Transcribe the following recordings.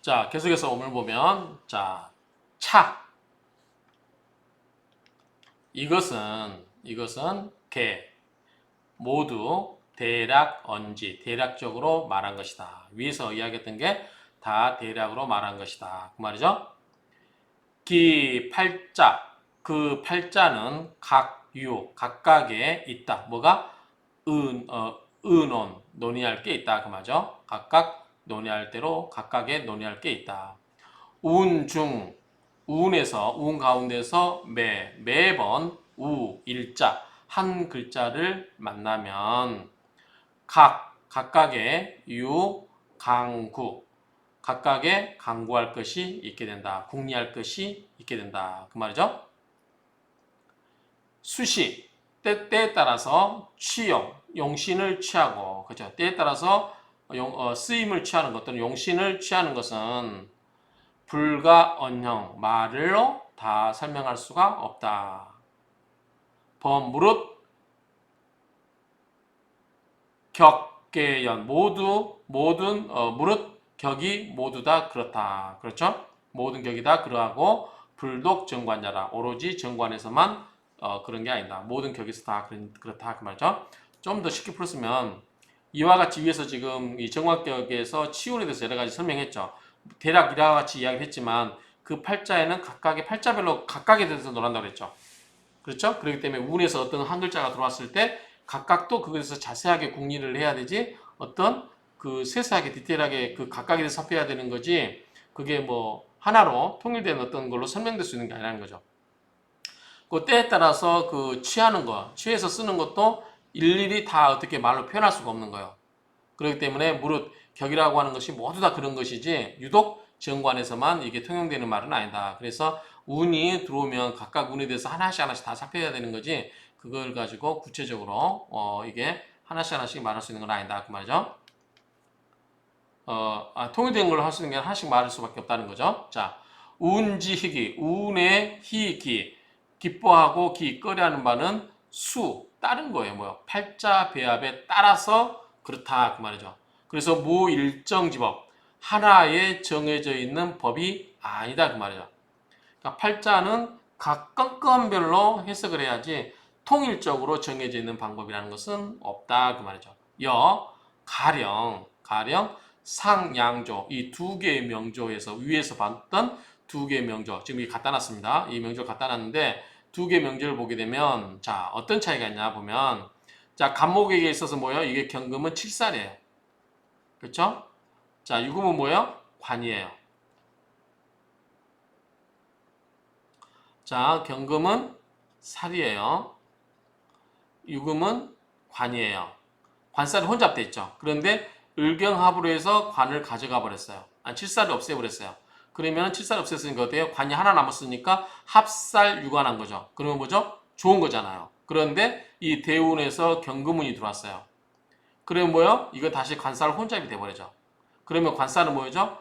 자, 계속해서 오늘 보면, 자, 차. 이것은 개. 모두 대략 언지, 대략적으로 말한 것이다. 위에서 이야기했던 게 다 대략으로 말한 것이다. 그 말이죠. 기, 팔자. 그 팔자는 각각에 있다. 뭐가? 의논, 논의할 게 있다. 그 말이죠. 각각 논의할 대로 각각에 논의할 게 있다. 운 가운데서 매번 일자, 한 글자를 만나면 각각의 각각의 강구할 것이 있게 된다. 궁리할 것이 있게 된다. 그 말이죠. 수시, 때에 따라서 용신을 취하고, 그죠? 때에 따라서 쓰임을 취하는 것 또는 용신을 취하는 것은 불가언형, 말로 다 설명할 수가 없다. 무릇, 격계연, 무릇, 격이 모두 다 그렇다. 그렇죠? 모든 격이 다 그러하고, 불독 정관자라. 오로지 정관에서만 그런 게 아니다. 모든 격에서 다 그렇다. 그 말이죠. 좀 더 쉽게 풀었으면, 이와 같이 위에서 지금 이 정관격에서 치운에 대해서 여러 가지 설명했죠. 대략 이와 같이 이야기를 했지만 그 팔자에는 각각의 팔자별로 각각에 대해서 논한다고 그랬죠. 그렇죠? 그렇기 때문에 운에서 어떤 한 글자가 들어왔을 때 각각도 그것에서 자세하게 궁리를 해야 되지 어떤 그 세세하게 디테일하게 그 각각에 대해서 살펴야 되는 거지 그게 뭐 하나로 통일된 어떤 걸로 설명될 수 있는 게 아니라는 거죠. 그 때에 따라서 그 취해서 쓰는 것도 일일이 다 어떻게 말로 표현할 수가 없는 거예요. 그렇기 때문에 무릇 격이라고 하는 것이 모두 다 그런 것이지 유독 정관에서만 이게 통용되는 말은 아니다. 그래서 운이 들어오면 각각 운에 대해서 하나씩 다 살펴야 되는 거지 그걸 가지고 구체적으로 이게 하나씩 말할 수 있는 건 아니다. 그 말이죠. 통일된 걸로 할 수 있는 게 하나씩 말할 수밖에 없다는 거죠. 자, 운지희기, 운의 희기, 기뻐하고 기꺼려하는 바는 따른 거예요. 뭐요? 팔자 배합에 따라서 그렇다 그 말이죠. 그래서 무일정지법, 하나에 정해져 있는 법이 아니다 그 말이죠. 그러니까 팔자는 각 건건별로 해석을 해야지 통일적으로 정해져 있는 방법이라는 것은 없다 그 말이죠. 가령 상양조 이 두 개의 명조에서 위에서 봤던 두 개의 명조 지금 이 갖다 놨습니다. 이 명조 갖다 놨는데 두 개의 명조를 보게 되면 자 어떤 차이가 있냐 보면 자 간목에게 있어서 뭐예요? 이게 경금은 칠살이에요. 그렇죠? 자 유금은 뭐예요? 관이에요. 자 경금은 살이에요. 유금은 관이에요. 관살이 혼잡돼 있죠. 그런데 을경합으로 해서 관을 가져가 버렸어요. 칠살을 없애버렸어요. 그러면 칠살 없앴으니까 어때요? 관이 하나 남았으니까 합살 유관한 거죠. 그러면 뭐죠? 좋은 거잖아요. 그런데 이 대운에서 경금운이 들어왔어요. 그러면 뭐요? 이거 다시 관살 혼잡이 돼버리죠. 그러면 관살은 뭐죠?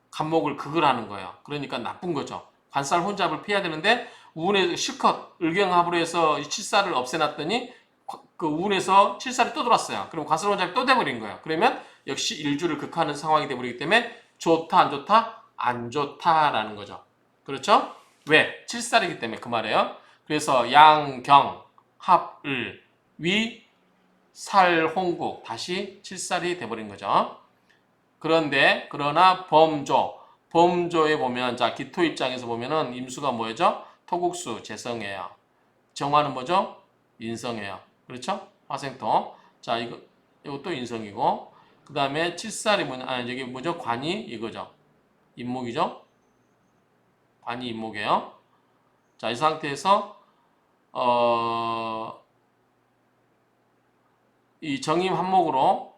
간목을 극을 하는 거예요. 그러니까 나쁜 거죠. 관살 혼잡을 피해야 되는데 운에 실컷 을경합으로 해서 칠살을 없애놨더니 그 운에서 칠살이 또 들어왔어요. 그럼 관살 혼잡이 또 돼버린 거예요. 그러면 역시 일주를 극하는 상황이 돼버리기 때문에 좋다 안 좋다? 안 좋다라는 거죠. 그렇죠? 왜? 칠살이기 때문에 그 말이에요. 그래서 양경 합을 위 살홍국 다시 칠살이 돼버린 거죠. 그러나 범조에 보면 자 기토 입장에서 보면은 임수가 뭐죠? 토국수 재성이에요. 정화는 뭐죠? 인성이에요. 그렇죠? 화생토. 자 이것도 인성이고 그 다음에 칠살이 여기 뭐죠? 관이 이거죠. 임목이죠? 관이 임목이에요. 자 이 상태에서 이 정임 한목으로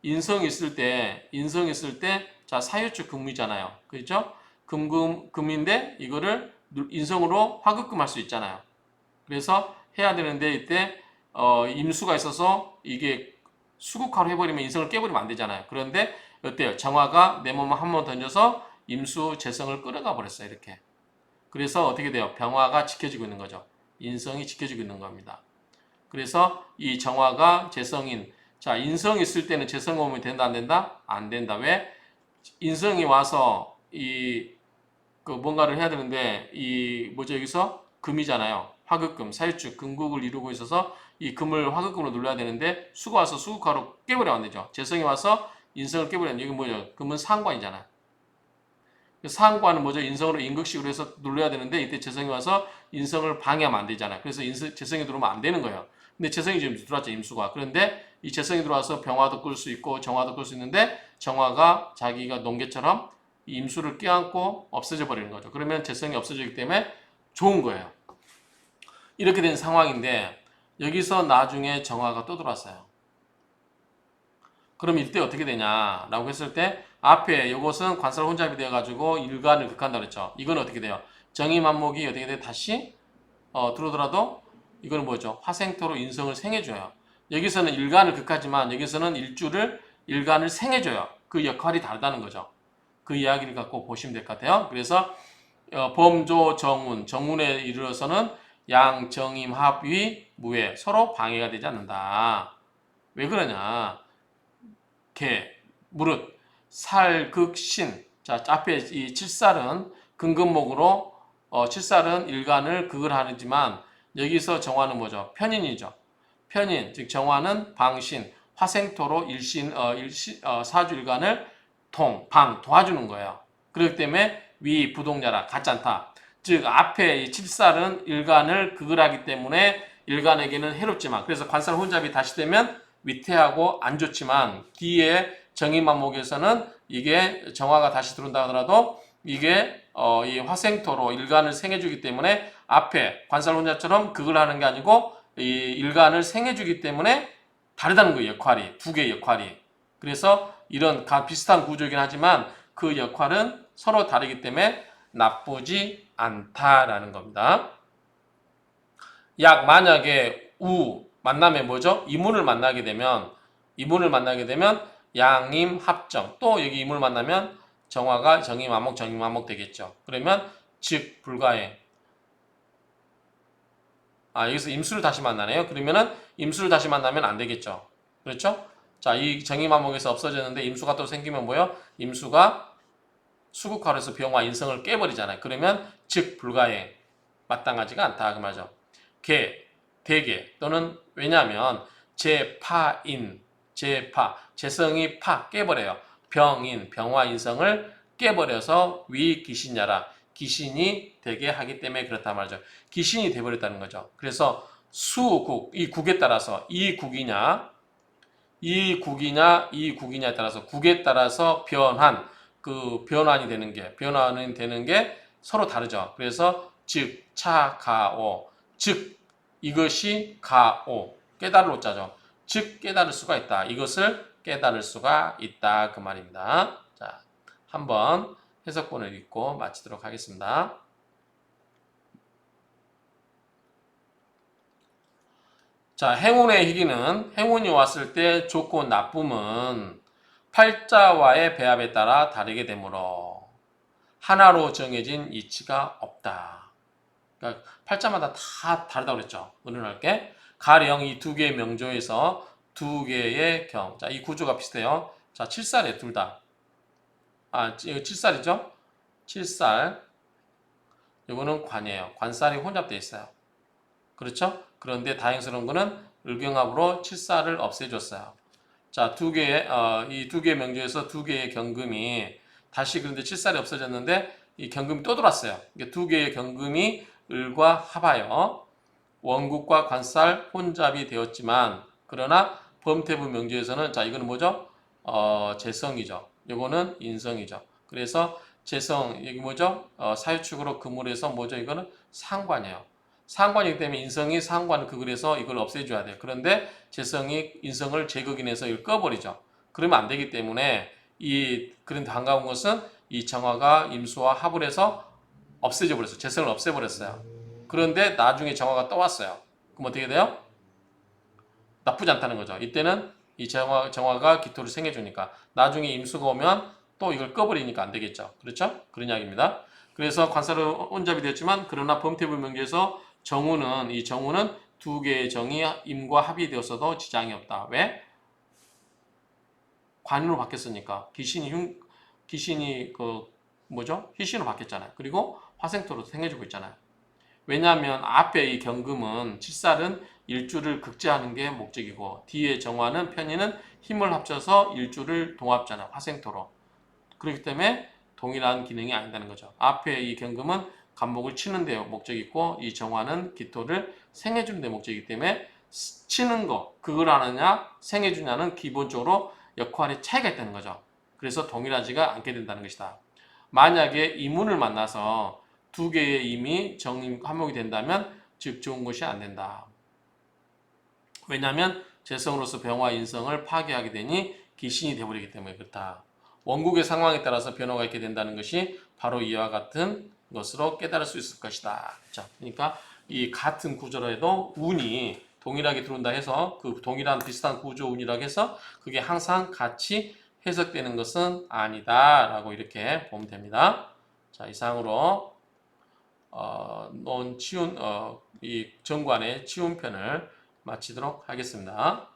인성이 있을 때 자 사유축 금이잖아요. 그렇죠? 금인데 이거를 인성으로 화급금할 수 있잖아요. 그래서 해야 되는데 이때 임수가 있어서 이게 수국화로 해버리면 인성을 깨버리면 안 되잖아요. 그런데 어때요? 정화가 내 몸을 한 번 던져서 임수 재성을 끌어가 버렸어요. 이렇게. 그래서 어떻게 돼요? 병화가 지켜지고 있는 거죠. 인성이 지켜지고 있는 겁니다. 그래서 이 정화가 재성인 자 인성 있을 때는 재성 오면 된다 안 된다? 안 된다. 왜? 인성이 와서 그 뭔가를 해야 되는데 이 뭐죠 여기서 금이잖아요. 화극금, 사유축, 금국을 이루고 있어서 이 금을 화극금으로 눌러야 되는데 수가 와서 수국화로 깨버리면 안 되죠. 재성이 와서 인성을 깨버리면 이게 뭐죠? 금은 상관이잖아요. 상관은 뭐죠? 인성으로 임극식으로 해서 눌러야 되는데 이때 재성이 와서 인성을 방해하면 안 되잖아요. 그래서 재성이 들어오면 안 되는 거예요. 근데 재성이 지금 들어왔죠, 임수가. 그런데 이 재성이 들어와서 병화도 끌 수 있고 정화도 끌 수 있는데 정화가 자기가 농개처럼 이 임수를 껴안고 없어져 버리는 거죠. 그러면 재성이 없어지기 때문에 좋은 거예요. 이렇게 된 상황인데 여기서 나중에 정화가 또 들어왔어요. 그럼 이때 어떻게 되냐라고 했을 때 앞에 이것은 관살 혼잡이 되어가지고 일간을 극한다고 그랬죠. 이건 어떻게 돼요? 정의만목이 어떻게 돼? 다시 들어오더라도 이거는 뭐죠? 화생토로 인성을 생해줘요. 여기서는 일간을 극하지만 여기서는 일간을 생해줘요. 그 역할이 다르다는 거죠. 그 이야기를 갖고 보시면 될 것 같아요. 그래서 범조 정운에 이르러서는 양, 정임, 합위, 무해 서로 방해가 되지 않는다. 왜 그러냐? 개, 무릇, 살, 극, 신. 자, 앞에 이 칠살은 근근목으로 칠살은 일간을 극을 하지만 여기서 정화는 뭐죠? 편인이죠. 편인, 즉 정화는 방신, 화생토로 사주일간을 도와주는 거예요. 그렇기 때문에 위, 부동자라 같지 않다. 즉 앞에 이 칠살은 일간을 극을 하기 때문에 일간에게는 해롭지만 그래서 관살 혼잡이 다시 되면 위태하고 안 좋지만 뒤에 정의만목에서는 이게 정화가 다시 들어온다 하더라도 이게 이 화생토로 일간을 생해주기 때문에 앞에 관살 혼잡처럼 극을 하는 게 아니고 이 일간을 생해주기 때문에 다르다는 거예요. 역할이 두 개의 역할이. 그래서 이런 비슷한 구조이긴 하지만 그 역할은 서로 다르기 때문에 나쁘지 않다라는 겁니다. 약 만약에 만남에 뭐죠? 이문을 만나게 되면 양임 합정 또 여기 이문을 만나면 정화가 정임화목 되겠죠. 그러면 즉 불가해. 여기서 임수를 다시 만나네요. 그러면은 임수를 다시 만나면 안 되겠죠. 그렇죠? 자, 이 정임화목에서 없어졌는데 임수가 또 생기면 뭐요? 임수가 수국화로 해서 병화 인성을 깨버리잖아요. 그러면 즉 불가해. 마땅하지가 않다 그 말이죠. 대개 또는 왜냐하면 재성이 깨버려요. 병화 인성을 깨버려서 위귀신야라 귀신이 되게 하기 때문에 그렇다 말이죠. 귀신이 돼버렸다는 거죠. 그래서 수국 이 국에 따라서 이 국이냐에 따라서 국에 따라서 변환이 되는 게 서로 다르죠. 그래서 즉 차가오 즉 이것이 가오 깨달을 오자죠. 즉 깨달을 수가 있다. 이것을 깨달을 수가 있다 그 말입니다. 자, 한번 해석본을 읽고 마치도록 하겠습니다. 자, 행운의 희기는 행운이 왔을 때 좋고 나쁨은 팔자와의 배합에 따라 다르게 되므로 하나로 정해진 이치가 없다. 그러니까 팔자마다 다 다르다고 그랬죠. 은은하게. 가령 이 두 개의 명조에서 두 개의 경. 자, 이 구조가 비슷해요. 자, 칠살에 둘 다. 이거 칠살이죠? 칠살. 이거는 관이에요. 관살이 혼잡되어 있어요. 그렇죠? 그런데 다행스러운 거는 을경합으로 칠살을 없애줬어요. 자, 이 두 개의 명조에서 두 개의 경금이 다시 그런데 칠살이 없어졌는데 이 경금이 또 들어왔어요. 두 개의 경금이 을과 합하여 원국과 관살 혼잡이 되었지만 그러나 범태부 명조에서는 자 이거는 뭐죠? 재성이죠. 이거는 인성이죠. 그래서 재성 여기 뭐죠? 사유축으로 금을 해서 뭐죠? 이거는 상관이에요. 상관이기 때문에 인성이 상관을 극을 해서 이걸 없애줘야 돼요. 그런데 재성이 인성을 제극인해서 이걸 꺼버리죠. 그러면 안 되기 때문에 그런데 반가운 것은 이 정화가 임수와 합을 해서 없애져 버렸어요. 재성을 없애버렸어요. 그런데 나중에 정화가 또 왔어요. 그럼 어떻게 돼요? 나쁘지 않다는 거죠. 이때는 이 정화가 기토를 생해주니까 나중에 임수가 오면 또 이걸 꺼버리니까 안 되겠죠. 그렇죠? 그런 이야기입니다. 그래서 관살은 혼잡이 되었지만 그러나 범태불명제에서 이 정우는 두 개의 정이 임과 합이 되었어도 지장이 없다. 왜? 관으로 바뀌었으니까 귀신이 그 뭐죠? 희신으로 바뀌었잖아요. 그리고 화생토로 생해주고 있잖아요. 왜냐하면 앞에 이 경금은 칠살은 일주를 극제하는 게 목적이고 뒤에 정화는 편의는 힘을 합쳐서 일주를 동합잖아요. 화생토로. 그렇기 때문에 동일한 기능이 아니다는 거죠. 앞에 이 경금은 간목을 치는 데 목적이 있고 이 정화는 기토를 생해주는 데 목적이기 때문에 치는 거, 그걸 하느냐 생해주냐는 기본적으로 역할의 차이가 있다는 거죠. 그래서 동일하지가 않게 된다는 것이다. 만약에 이문을 만나서 두 개의 임이 정임 한목이 된다면 즉 좋은 것이 안 된다. 왜냐하면 재성으로서 병화 인성을 파괴하게 되니 귀신이 되어버리기 때문에 그렇다. 원국의 상황에 따라서 변화가 있게 된다는 것이 바로 이와 같은 것으로 깨달을 수 있을 것이다. 자, 그러니까 이 같은 구조로 해도 운이 동일하게 들어온다 해서 그 동일한 비슷한 구조 운이라고 해서 그게 항상 같이 해석되는 것은 아니다라고 이렇게 보면 됩니다. 자, 이상으로 논 치운 이 정관의 치운편을 마치도록 하겠습니다.